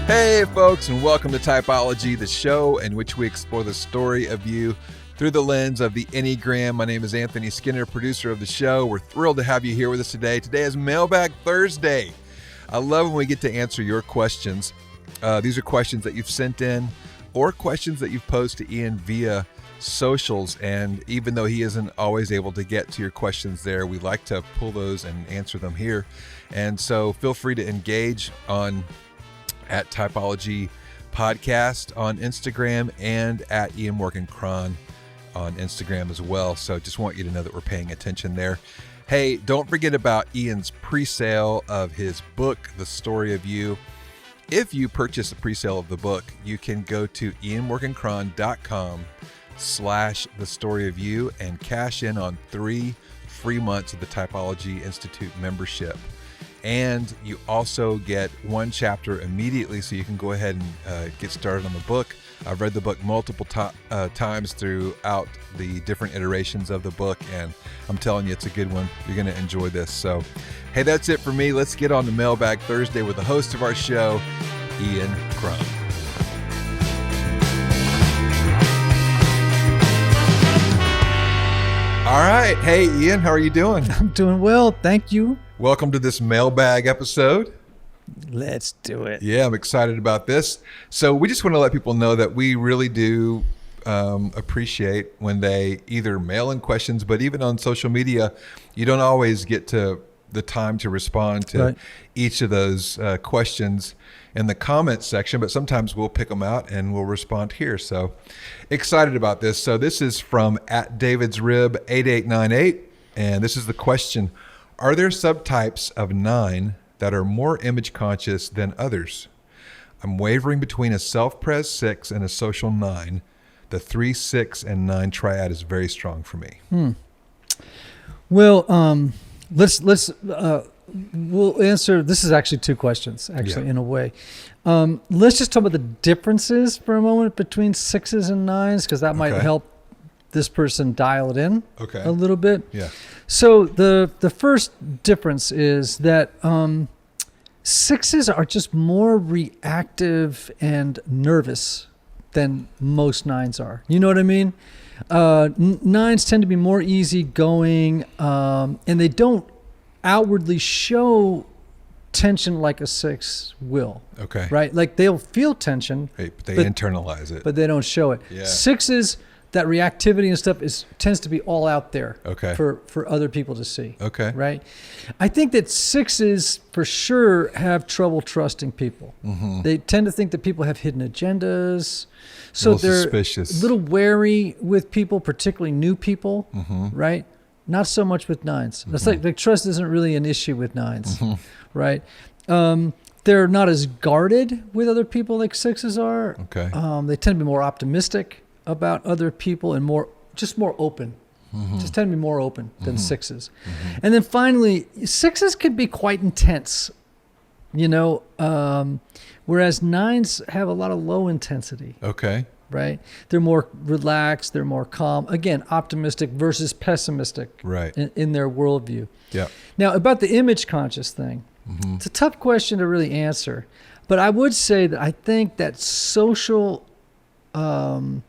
Hey folks, and welcome to Typology, the show in which we explore the story of you through the lens of the Enneagram. My name is Anthony Skinner, producer of the show. We're thrilled to have you here with us today. Today is Mailbag Thursday. I love when we get to answer your questions. These are questions that you've sent in or questions that you've posed to Ian via socials. And even though he isn't always able to get to your questions there, we like to pull those and answer them here. And so feel free to engage at Typology Podcast on Instagram and at ianmorgancron on Instagram as well. So just want you to know that we're paying attention there. Hey, don't forget about Ian's pre-sale of his book, The Story of You. If you purchase a pre-sale of the book, you can go to ianmorgancron.com/The Story of You and cash in on 3 free months of the Typology Institute membership. And you also get 1 chapter immediately, so you can go ahead and get started on the book. I've read the book multiple times throughout the different iterations of the book, and I'm telling you, it's a good one. You're going to enjoy this. So, hey, that's it for me. Let's get on to Mailbag Thursday with the host of our show, Ian Crum. All right. Hey, Ian, how are you doing? I'm doing well. Thank you. Welcome to this mailbag episode. Let's do it. Yeah, I'm excited about this. So we just want to let people know that we really do appreciate when they either mail in questions, but even on social media, you don't always get to the time to respond to each of those questions in the comments section, but sometimes we'll pick them out and we'll respond here. So excited about this. So this is from @DavidsRib8898, and this is the question: are there subtypes of 9 that are more image conscious than others? I'm wavering between a self-pres 6 and a social 9. The 3, 6, and 9 triad is very strong for me. Well, we'll answer. This is actually 2 questions, in a way. Let's just talk about the differences for a moment between 6s and 9s, because that might help this person dial it in a little bit. Yeah. So the first difference is that 6s are just more reactive and nervous than most 9s are. You know what I mean? 9s tend to be more easygoing, and they don't outwardly show tension like a 6 will. Okay. Right? Like they'll feel tension. But they internalize it. But they don't show it. Yeah. 6s, that reactivity and stuff tends to be all out there for other people to see. Okay. Right? I think that 6s for sure have trouble trusting people. Mm-hmm. They tend to think that people have hidden agendas. So they're suspicious. A little wary with people, particularly new people, right? Not so much with 9s. That's like trust isn't really an issue with 9s, right? They're not as guarded with other people like 6s are. Okay. They tend to be more optimistic about other people and more open. Just tend to be more open than 6s. And then finally, 6s can be quite intense, whereas 9s have a lot of low intensity. Okay. Right? They're more relaxed. They're more calm. Again, optimistic versus pessimistic in their worldview. Yeah. Now, about the image conscious thing, it's a tough question to really answer. But I would say that I think that social 9s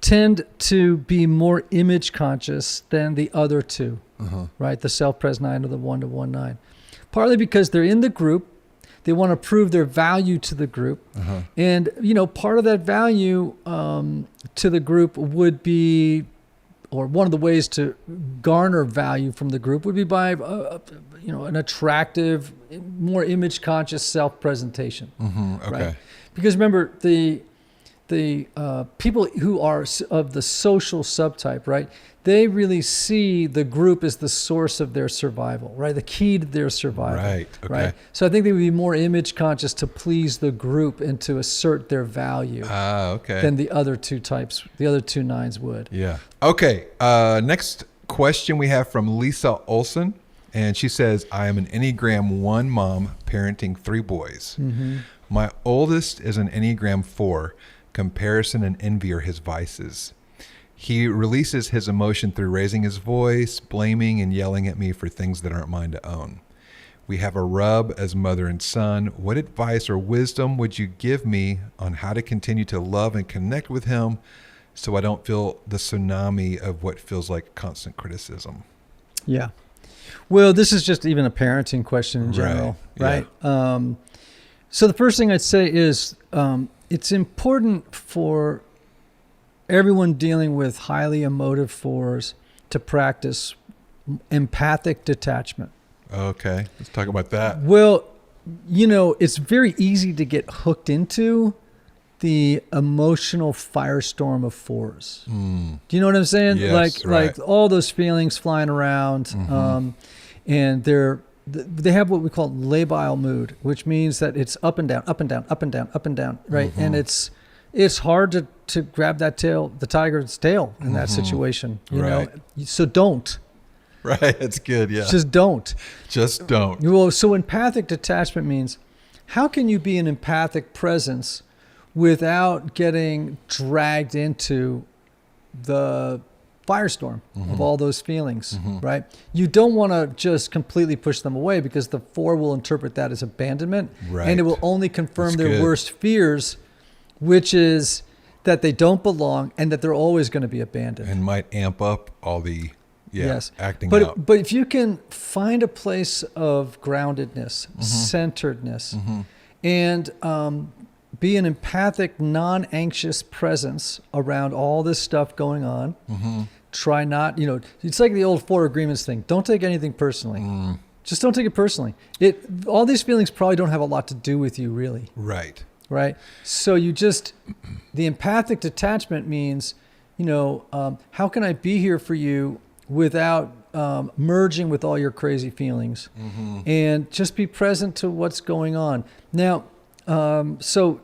tend to be more image conscious than the other 2, right? The self-pres 9 or the 1-to-1 9. Partly because they're in the group. They want to prove their value to the group. And, part of that value to the group would be, or one of the ways to garner value from the group would be by, an attractive, more image conscious self-presentation. Right? Because remember, the people who are of the social subtype, right? They really see the group as the source of their survival, right? The key to their survival. Right. Okay. Right. So I think they would be more image conscious to please the group and to assert their value. Than the other 2 types, the other 2 9s would. Yeah. Okay. Next question we have from Lisa Olson, and she says, "I am an Enneagram 1 mom parenting 3 boys. My oldest is an Enneagram 4. Comparison and envy are his vices. He releases his emotion through raising his voice, blaming and yelling at me for things that aren't mine to own. We have a rub as mother and son. What advice or wisdom would you give me on how to continue to love and connect with him so I don't feel the tsunami of what feels like constant criticism? Yeah. Well, this is just even a parenting question in general, right? So the first thing I'd say is it's important for everyone dealing with highly emotive fours to practice empathic detachment. Okay, let's talk about that. Well, it's very easy to get hooked into the emotional firestorm of fours. Do you know what I'm saying? Yes, like all those feelings flying around, and they have what we call labile mood, which means that it's up and down, up and down, up and down, up and down, right? And it's hard to grab the tiger's tail in that situation, you know. So don't. Right, that's good, yeah. Just don't. Just don't. Well, so empathic detachment means, how can you be an empathic presence without getting dragged into the firestorm of all those feelings, right? You don't want to just completely push them away, because the four will interpret that as abandonment, and it will only confirm their worst fears, which is that they don't belong and that they're always going to be abandoned. And might amp up all the acting out. But if you can find a place of groundedness, centeredness, and be an empathic, non-anxious presence around all this stuff going on, try not, it's like the old 4 agreements thing. Don't take anything personally. Just don't take it personally. All these feelings probably don't have a lot to do with you, really. Right. So the empathic detachment means, how can I be here for you without merging with all your crazy feelings, and just be present to what's going on. Now, so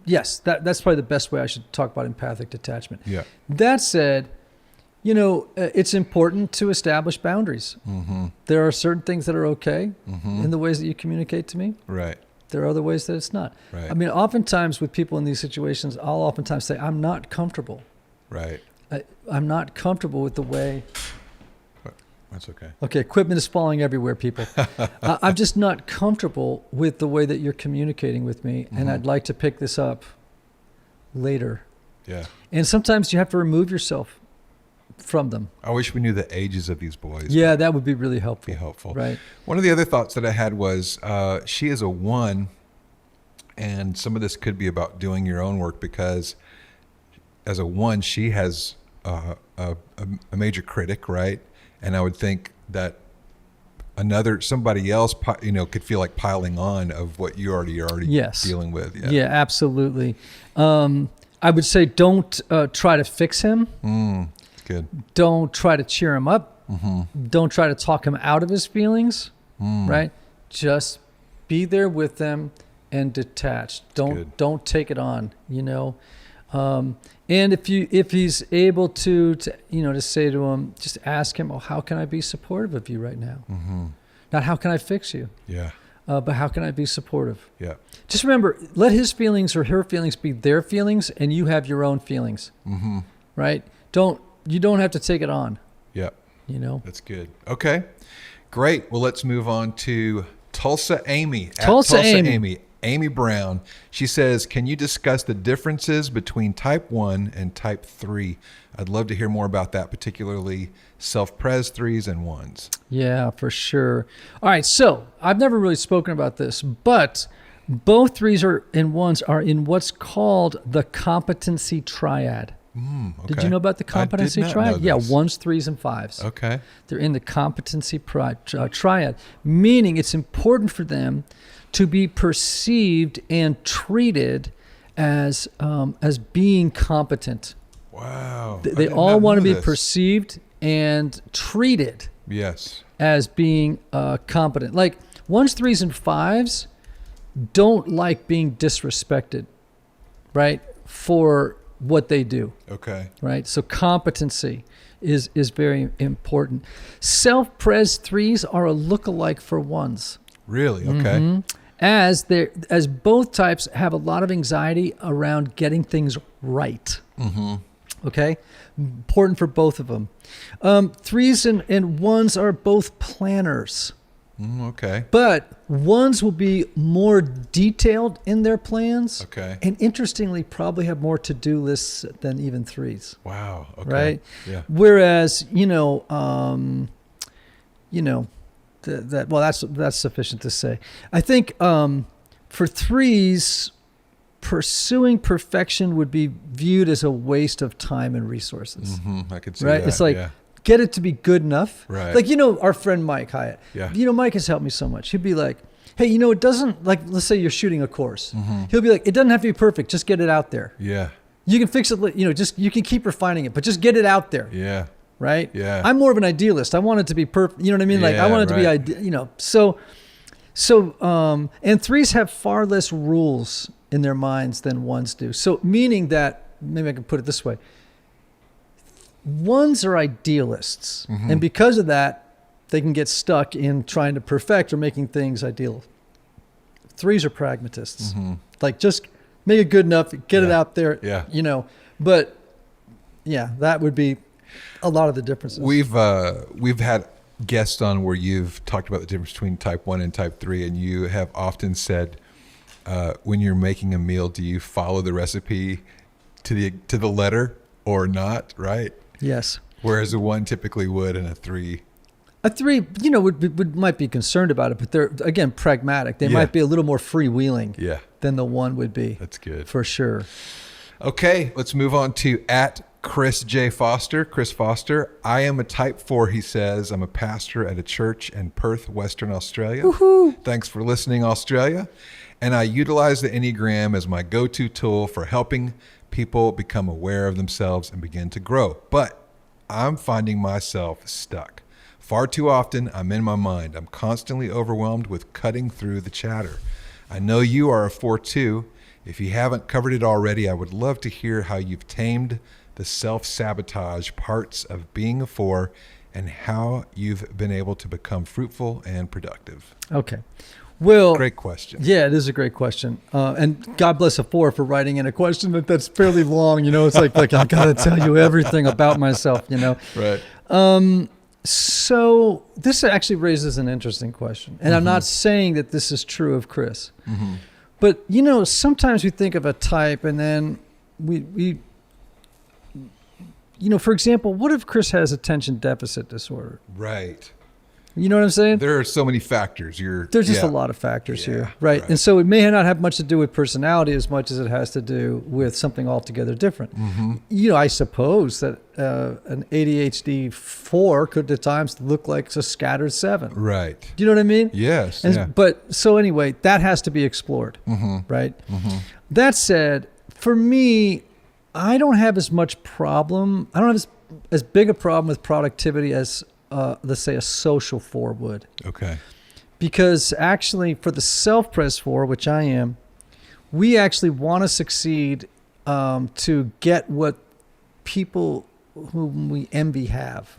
yes, that's probably the best way I should talk about empathic detachment. Yeah. That said, it's important to establish boundaries. There are certain things that are okay in the ways that you communicate to me. Right. There are other ways that it's not. Right. I mean, oftentimes with people in these situations, I'll oftentimes say, I'm not comfortable. Right. I'm not comfortable with the way. That's okay. Okay, equipment is falling everywhere, people. I'm just not comfortable with the way that you're communicating with me, and I'd like to pick this up later. Yeah. And sometimes you have to remove yourself from them. I wish we knew the ages of these boys. Yeah, that would be really helpful. Right. One of the other thoughts that I had was she is a 1, and some of this could be about doing your own work, because as a 1, she has a major critic, right? And I would think that somebody else, could feel like piling on of what you already dealing with. Yeah, absolutely. I would say don't try to fix him. Good. Don't try to cheer him up. Don't try to talk him out of his feelings, right? Just be there with them and detached. Don't take it on, and if he's able to say to him, just ask him, how can I be supportive of you right now? Not how can I fix you? Yeah. But how can I be supportive? Yeah. Just remember, let his feelings or her feelings be their feelings, and you have your own feelings. Right? You don't have to take it on. Yeah. That's good. Okay. Great. Well, let's move on to Tulsa Amy. Tulsa Amy. Amy Brown. She says, can you discuss the differences between type 1 and type 3? I'd love to hear more about that, particularly self-pres 3s and 1s. Yeah, for sure. All right. So I've never really spoken about this, but both 3s and 1s are in what's called the competency triad. Okay. Did you know about the competency triad? Yeah, 1s, 3s, and 5s. Okay. They're in the competency triad, meaning it's important for them to be perceived and treated as being competent. Wow. They all want to be perceived and treated as being competent. Like 1s, 3s, and 5s don't like being disrespected, right, for what they do. Okay. Right? So competency is very important. Self-pres 3s are a lookalike for 1s. Really? Okay. As both types have a lot of anxiety around getting things right. Okay? Important for both of them. 3s and 1s are both planners. Okay. But ones will be more detailed in their plans. Okay. And interestingly, probably have more to-do lists than even threes. Wow. Okay. Right? Yeah. Whereas, that's sufficient to say. I think for threes, pursuing perfection would be viewed as a waste of time and resources. I could see Right? that. It's like, yeah. get it to be good enough. Right. Like, our friend Mike Hyatt. Yeah. Mike has helped me so much. He'd be like, hey, it doesn't, like, let's say you're shooting a course. He'll be like, it doesn't have to be perfect. Just get it out there. Yeah. You can fix it, you can keep refining it, but just get it out there. Yeah. Right? Yeah. I'm more of an idealist. I want it to be perfect. You know what I mean? Like, I Yeah, want it to be, right. and threes have far less rules in their minds than ones do. So meaning that, maybe I can put it this way. Ones are idealists. And because of that, they can get stuck in trying to perfect or making things ideal. Threes are pragmatists. Like, just make it good enough, get it out there, But yeah, that would be a lot of the differences. We've had guests on where you've talked about the difference between type 1 and type 3, and you have often said, when you're making a meal, do you follow the recipe to the letter or not, right? Yes. Whereas a 1 typically would, and a 3. A 3, might be concerned about it, but they're, again, pragmatic. They might be a little more freewheeling than the 1 would be. That's good. For sure. Okay, let's move on to @Chris J. Foster. Chris Foster. I am a type 4, he says. I'm a pastor at a church in Perth, Western Australia. Woohoo. Thanks for listening, Australia. And I utilize the Enneagram as my go-to tool for helping people become aware of themselves and begin to grow. But I'm finding myself stuck. Far too often, I'm in my mind. I'm constantly overwhelmed with cutting through the chatter. I know you are a 4 too. If you haven't covered it already, I would love to hear how you've tamed the self-sabotage parts of being a 4 and how you've been able to become fruitful and productive. Okay. Well, great question. Yeah, it is a great question. And God bless a 4 for writing in a question that's fairly long. It's like I got to tell you everything about myself, Right. So this actually raises an interesting question. And I'm not saying that this is true of Chris. But, sometimes we think of a type and then we for example, what if Chris has attention deficit disorder? Right. You know what I'm saying? There are so many factors. There's just a lot of factors here, right? And so it may not have much to do with personality as much as it has to do with something altogether different. I suppose that an ADHD 4 could at times look like a scattered 7. Right. Do you know what I mean? Yes. But so anyway, that has to be explored, right? That said, for me, I don't have as much problem. I don't have as big a problem with productivity as let's say a social 4 would. Okay. Because actually for the self-pres 4, which I am, we actually want to succeed to get what people whom we envy have.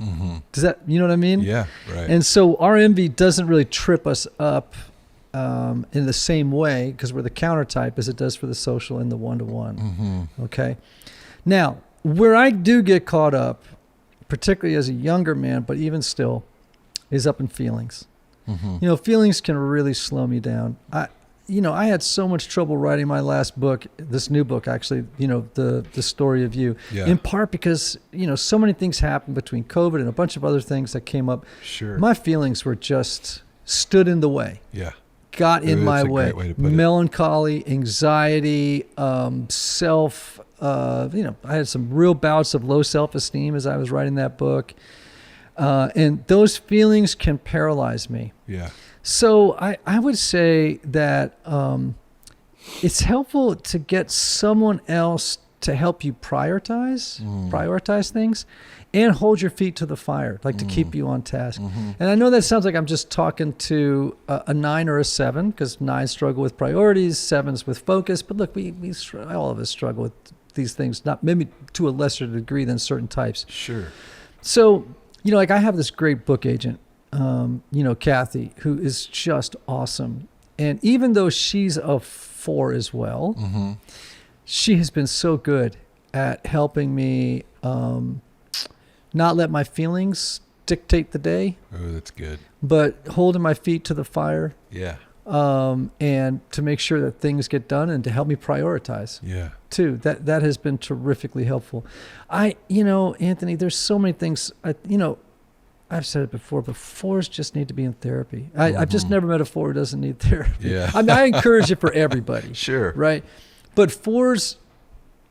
Does that, you know what I mean? Yeah, right. And so our envy doesn't really trip us up in the same way, because we're the counter type, as it does for the social and the 1-to-1. Okay. Now, where I do get caught up, particularly as a younger man, but even still, is up in feelings. Feelings can really slow me down. I had so much trouble writing my last book, this new book, actually, the story of you, in part because, so many things happened between COVID and a bunch of other things that came up. Sure. My feelings were just stood in the way. Yeah. Got in my way. Great way to put it. Melancholy, anxiety, I had some real bouts of low self-esteem as I was writing that book. And those feelings can paralyze me. Yeah. So I would say that it's helpful to get someone else to help you prioritize things and hold your feet to the fire, like to keep you on task. And I know that sounds like I'm just talking to a 9 or a 7, because 9s struggle with priorities, 7s with focus. But look, we all of us struggle with these things, not maybe to a lesser degree than certain types. Sure. So, like I have this great book agent, Kathy, who is just awesome. And even though she's a 4 as well, she has been so good at helping me not let my feelings dictate the day, Oh, that's good. but holding my feet to the fire, Yeah. and to make sure that things get done and to help me prioritize Yeah. too. That has been terrifically helpful. Anthony, there's so many things, I've said it before, but 4s just need to be in therapy. I've just never met a 4 who doesn't need therapy. Yeah. I mean, I encourage it for everybody. Sure. Right. But 4s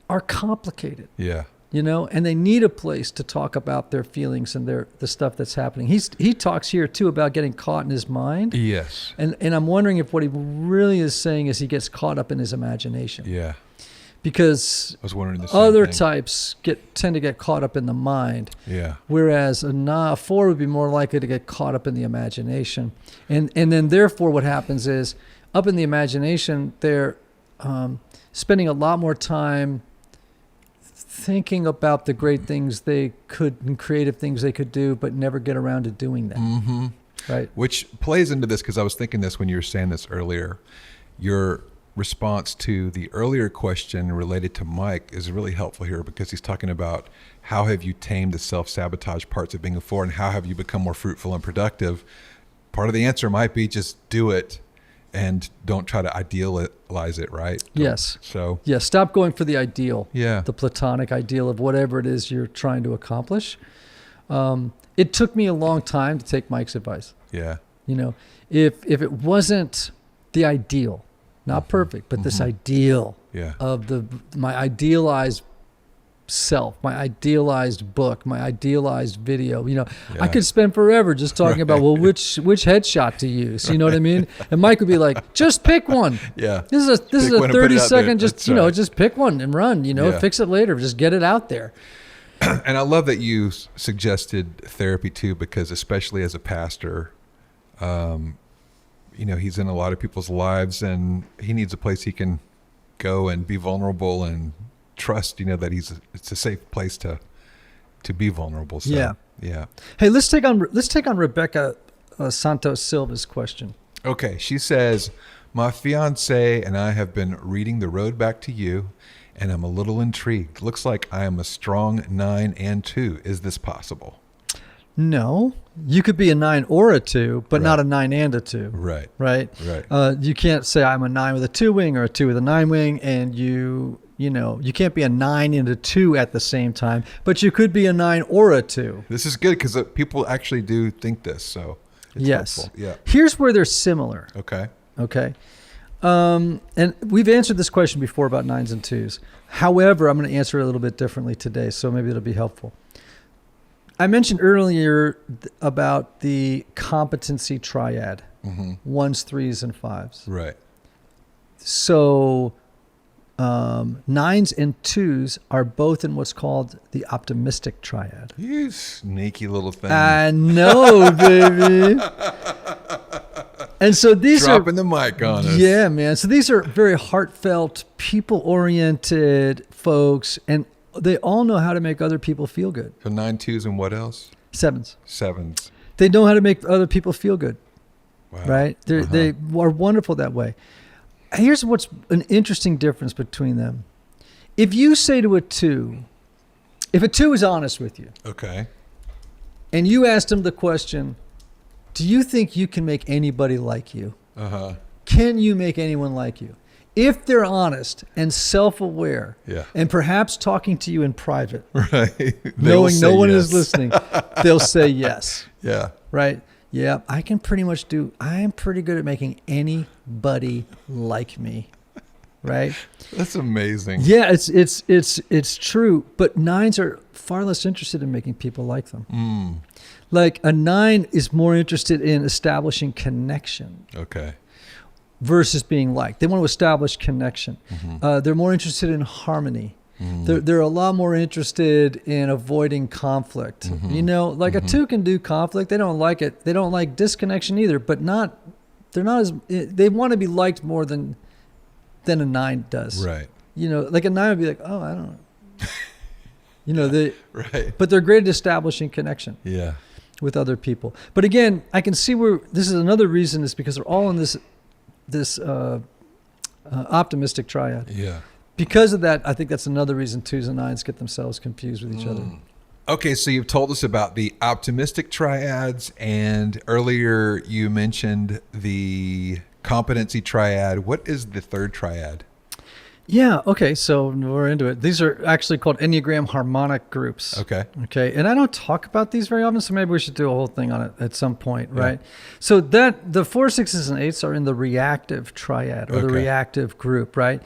are complicated. Yeah. And they need a place to talk about their feelings and the stuff that's happening. He talks here too about getting caught in his mind. Yes. And I'm wondering if what he really is saying is he gets caught up in his imagination. Yeah. Because I was wondering the same other thing. types tend to get caught up in the mind. Yeah. Whereas a 4 would be more likely to get caught up in the imagination. And then therefore what happens is up in the imagination, they're spending a lot more time thinking about the great things they could and creative things they could do, but never get around to doing that. Mm-hmm. Right. Which plays into this, because I was thinking this when you were saying this earlier. Your response to the earlier question related to Mike is really helpful here, because he's talking about how have you tamed the self-sabotage parts of being a 4 and how have you become more fruitful and productive. Part of the answer might be just do it and don't try to idealize it, right? Yes. So yeah, stop going for the ideal. Yeah. The platonic ideal of whatever it is you're trying to accomplish. It took me a long time to take Mike's advice. Yeah. If it wasn't the ideal, not perfect, but this ideal of my idealized self, my idealized book, my idealized video, I could spend forever just talking about, well, which headshot to use, you know what I mean? And Mike would be like, just pick one. Yeah. This is a 30-second, just pick one and run, Yeah. fix it later, just get it out there. And I love that you suggested therapy too, because especially as a pastor, he's in a lot of people's lives and he needs a place he can go and be vulnerable and trust, that it's a safe place to be vulnerable. So, yeah. Hey, let's take on Rebecca Santos Silva's question. Okay. She says, my fiance and I have been reading The Road Back to You, and I'm a little intrigued. Looks like I am a strong 9 and 2. Is this possible? No, you could be a 9 or a 2, but not a 9 and a 2. Right. Right. You can't say I'm a 9 with a 2 wing or a 2 with a 9 wing, and you can't be a 9 and a 2 at the same time, but you could be a 9 or a 2. This is good because people actually do think this, so it's helpful. Yeah. Here's where they're similar. Okay. And we've answered this question before about 9s and 2s. However, I'm going to answer it a little bit differently today, so maybe it'll be helpful. I mentioned earlier about the competency triad, 1s, 3s, and 5s. Right. So 9s and 2s are both in what's called the optimistic triad. You sneaky little thing. I know, baby. And so these dropping the mic on us. Yeah, man. So these are very heartfelt, people-oriented folks, and they all know how to make other people feel good. So 9, 2s, and what else? 7s. 7s. They know how to make other people feel good. Wow. Right? They are wonderful that way. Here's what's an interesting difference between them. If you say to a 2, if a 2 is honest with you, okay, and you asked them the question, do you think you can make anybody like you? Can you make anyone like you? If they're honest and self-aware, and perhaps talking to you in private, knowing no one is listening, they'll say yes. Yeah. Right? Yeah, I am pretty good at making anybody like me. Right? That's amazing. Yeah, it's true. But 9s are far less interested in making people like them. Like a 9 is more interested in establishing connection. Okay. Versus being liked. They want to establish connection. They're more interested in harmony. They're a lot more interested in avoiding conflict. A 2 can do conflict. They don't like it. They don't like disconnection either, but they want to be liked more than a 9 does. Right. Like a 9 would be like, oh, I don't know. Right. But they're great at establishing connection. Yeah. With other people. But again, I can see where this is another reason is because they're all in this optimistic triad. Yeah. Because of that, I think that's another reason 2s and 9s get themselves confused with each other. Okay, so you've told us about the optimistic triads, and earlier you mentioned the competency triad. What is the third triad? Yeah. Okay. So we're into it. These are actually called Enneagram harmonic groups. Okay. Okay. And I don't talk about these very often, so maybe we should do a whole thing on it at some point, right? So that the 4, 6s, and 8s are in the reactive triad or the reactive group, right?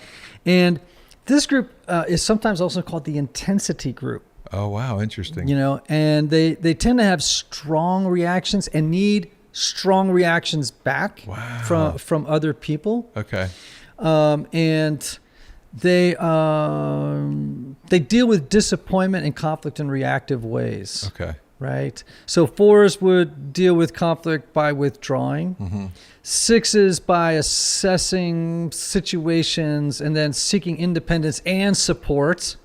And this group is sometimes also called the intensity group. Oh, wow. Interesting. You know, and they tend to have strong reactions and need strong reactions back from other people. Okay. And they deal with disappointment and conflict in reactive ways. Okay. Right. So 4s would deal with conflict by withdrawing. Mm-hmm. 6s by assessing situations and then seeking independence and support.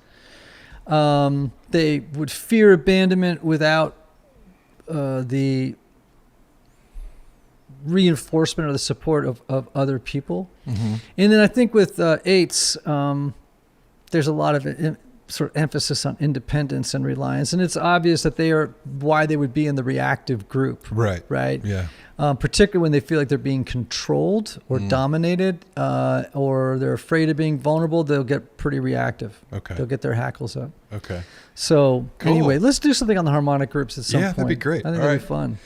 They would fear abandonment without the reinforcement or the support of other people. Mm-hmm. And then I think with 8s, there's a lot of sort of emphasis on independence and reliance. And it's obvious that they are why they would be in the reactive group. Right. Right. Yeah. Particularly when they feel like they're being controlled or dominated, or they're afraid of being vulnerable, they'll get pretty reactive. Okay. They'll get their hackles up. Okay. So Cool. Anyway, let's do something on the harmonic groups at some point. Yeah, that'd be great. I think All that'd be fun.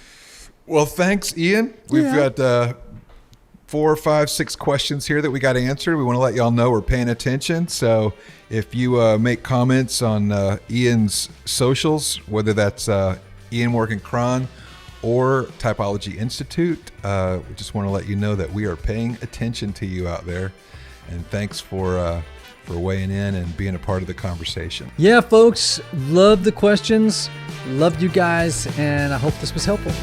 Well, thanks, Ian. We've got 4, 5, 6 questions here that we got answered. We want to let y'all know we're paying attention. So if you make comments on Ian's socials, whether that's ianmorgancron or Typology Institute, we just want to let you know that we are paying attention to you out there. And thanks for weighing in and being a part of the conversation. Yeah, folks, love the questions. Love you guys. And I hope this was helpful.